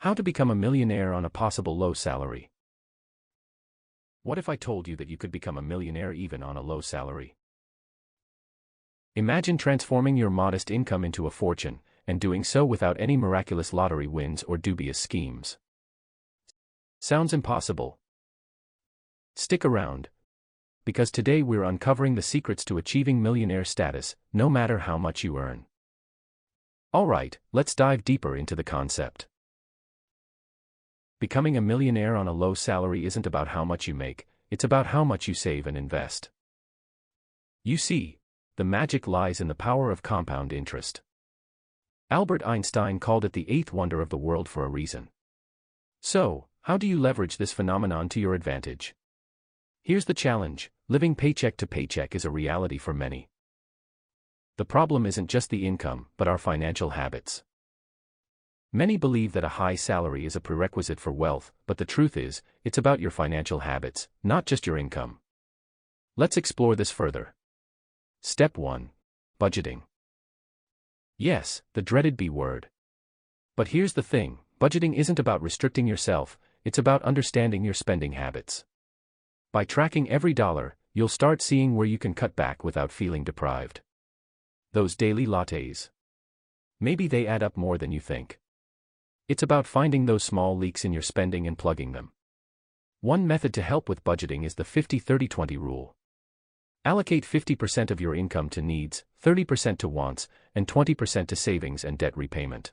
How to become a millionaire on a possible low salary. What if I told you that you could become a millionaire even on a low salary? Imagine transforming your modest income into a fortune, and doing so without any miraculous lottery wins or dubious schemes. Sounds impossible? Stick around, because today we're uncovering the secrets to achieving millionaire status, no matter how much you earn. Alright, let's dive deeper into the concept. Becoming a millionaire on a low salary isn't about how much you make, it's about how much you save and invest. You see, the magic lies in the power of compound interest. Albert Einstein called it the eighth wonder of the world for a reason. So, how do you leverage this phenomenon to your advantage? Here's the challenge: living paycheck to paycheck is a reality for many. The problem isn't just the income, but our financial habits. Many believe that a high salary is a prerequisite for wealth, but the truth is, it's about your financial habits, not just your income. Let's explore this further. Step 1. Budgeting. Yes, the dreaded B word. But here's the thing, budgeting isn't about restricting yourself, it's about understanding your spending habits. By tracking every dollar, you'll start seeing where you can cut back without feeling deprived. Those daily lattes. Maybe they add up more than you think. It's about finding those small leaks in your spending and plugging them. One method to help with budgeting is the 50-30-20 rule. Allocate 50% of your income to needs, 30% to wants, and 20% to savings and debt repayment.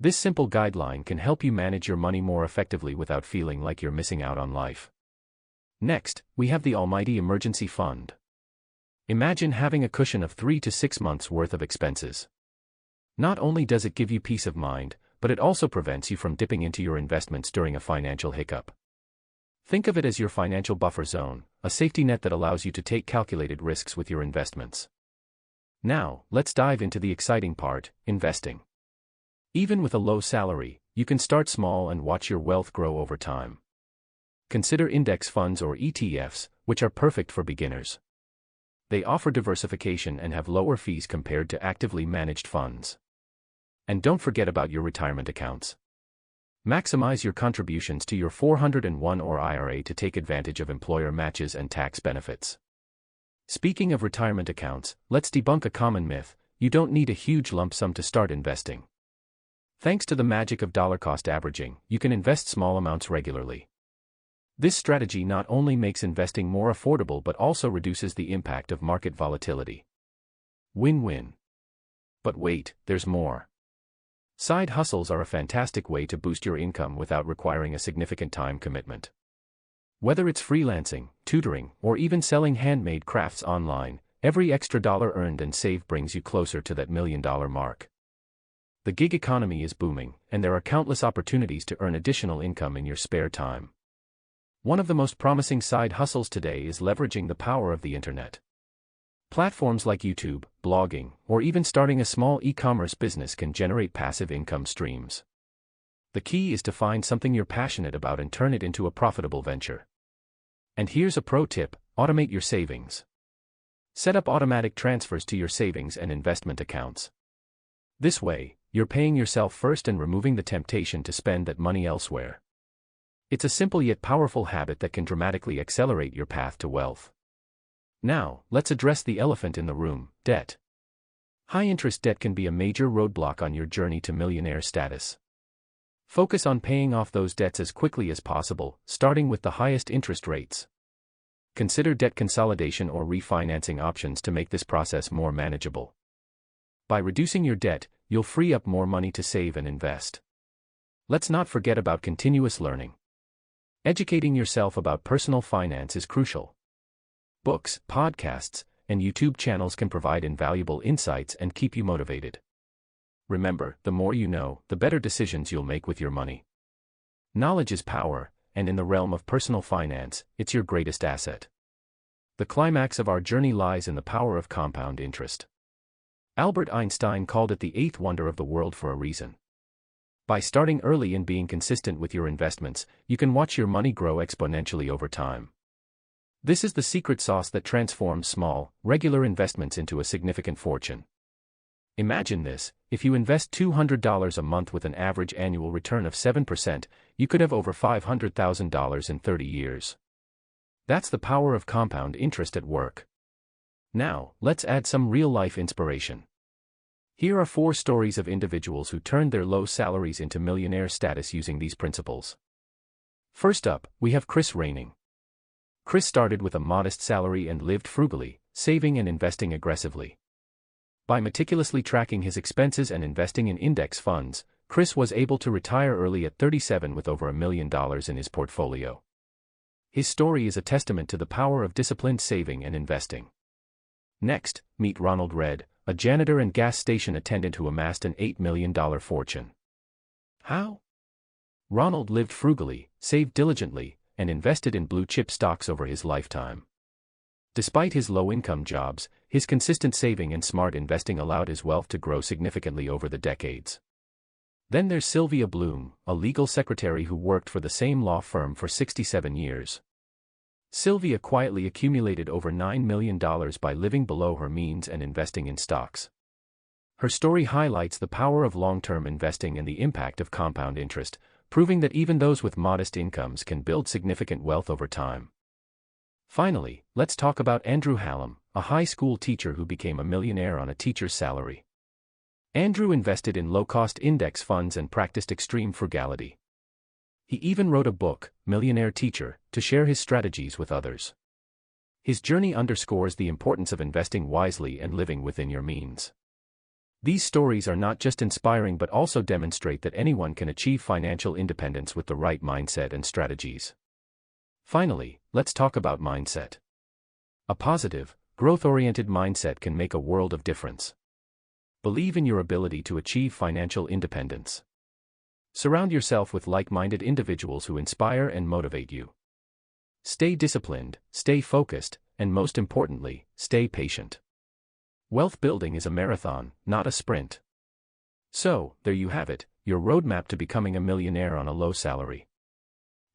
This simple guideline can help you manage your money more effectively without feeling like you're missing out on life. Next, we have the almighty emergency fund. Imagine having a cushion of 3 to 6 months' worth of expenses. Not only does it give you peace of mind, but it also prevents you from dipping into your investments during a financial hiccup. Think of it as your financial buffer zone, a safety net that allows you to take calculated risks with your investments. Now, let's dive into the exciting part: investing. Even with a low salary, you can start small and watch your wealth grow over time. Consider index funds or ETFs, which are perfect for beginners. They offer diversification and have lower fees compared to actively managed funds. And don't forget about your retirement accounts. Maximize your contributions to your 401 or IRA to take advantage of employer matches and tax benefits. Speaking of retirement accounts, let's debunk a common myth: you don't need a huge lump sum to start investing. Thanks to the magic of dollar-cost averaging, you can invest small amounts regularly. This strategy not only makes investing more affordable but also reduces the impact of market volatility. Win-win. But wait, there's more. Side hustles are a fantastic way to boost your income without requiring a significant time commitment. Whether it's freelancing, tutoring, or even selling handmade crafts online, every extra dollar earned and saved brings you closer to that $1 million mark. The gig economy is booming, and there are countless opportunities to earn additional income in your spare time. One of the most promising side hustles today is leveraging the power of the internet. Platforms like YouTube, blogging, or even starting a small e-commerce business can generate passive income streams. The key is to find something you're passionate about and turn it into a profitable venture. And here's a pro tip: automate your savings. Set up automatic transfers to your savings and investment accounts. This way, you're paying yourself first and removing the temptation to spend that money elsewhere. It's a simple yet powerful habit that can dramatically accelerate your path to wealth. Now, let's address the elephant in the room: debt. High-interest debt can be a major roadblock on your journey to millionaire status. Focus on paying off those debts as quickly as possible, starting with the highest interest rates. Consider debt consolidation or refinancing options to make this process more manageable. By reducing your debt, you'll free up more money to save and invest. Let's not forget about continuous learning. Educating yourself about personal finance is crucial. Books, podcasts, and YouTube channels can provide invaluable insights and keep you motivated. Remember, the more you know, the better decisions you'll make with your money. Knowledge is power, and in the realm of personal finance, it's your greatest asset. The climax of our journey lies in the power of compound interest. Albert Einstein called it the eighth wonder of the world for a reason. By starting early and being consistent with your investments, you can watch your money grow exponentially over time. This is the secret sauce that transforms small, regular investments into a significant fortune. Imagine this: if you invest $200 a month with an average annual return of 7%, you could have over $500,000 in 30 years. That's the power of compound interest at work. Now, let's add some real-life inspiration. Here are 4 stories of individuals who turned their low salaries into millionaire status using these principles. First up, we have Chris Raining. Chris started with a modest salary and lived frugally, saving and investing aggressively. By meticulously tracking his expenses and investing in index funds, Chris was able to retire early at 37 with over $1 million in his portfolio. His story is a testament to the power of disciplined saving and investing. Next, meet Ronald Redd, a janitor and gas station attendant who amassed an $8 million fortune. How? Ronald lived frugally, saved diligently, and invested in blue-chip stocks over his lifetime. Despite his low-income jobs, his consistent saving and smart investing allowed his wealth to grow significantly over the decades. Then there's Sylvia Bloom, a legal secretary who worked for the same law firm for 67 years. Sylvia quietly accumulated over $9 million by living below her means and investing in stocks. Her story highlights the power of long-term investing and the impact of compound interest, proving that even those with modest incomes can build significant wealth over time. Finally, let's talk about Andrew Hallam, a high school teacher who became a millionaire on a teacher's salary. Andrew invested in low-cost index funds and practiced extreme frugality. He even wrote a book, Millionaire Teacher, to share his strategies with others. His journey underscores the importance of investing wisely and living within your means. These stories are not just inspiring but also demonstrate that anyone can achieve financial independence with the right mindset and strategies. Finally, let's talk about mindset. A positive, growth-oriented mindset can make a world of difference. Believe in your ability to achieve financial independence. Surround yourself with like-minded individuals who inspire and motivate you. Stay disciplined, stay focused, and most importantly, stay patient. Wealth building is a marathon, not a sprint. So, there you have it, your roadmap to becoming a millionaire on a low salary.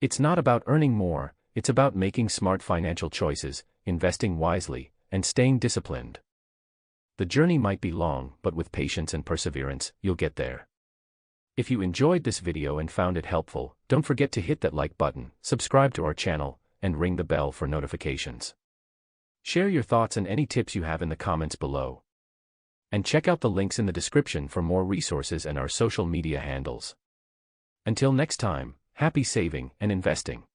It's not about earning more, it's about making smart financial choices, investing wisely, and staying disciplined. The journey might be long, but with patience and perseverance, you'll get there. If you enjoyed this video and found it helpful, don't forget to hit that like button, subscribe to our channel, and ring the bell for notifications. Share your thoughts and any tips you have in the comments below. And check out the links in the description for more resources and our social media handles. Until next time, happy saving and investing.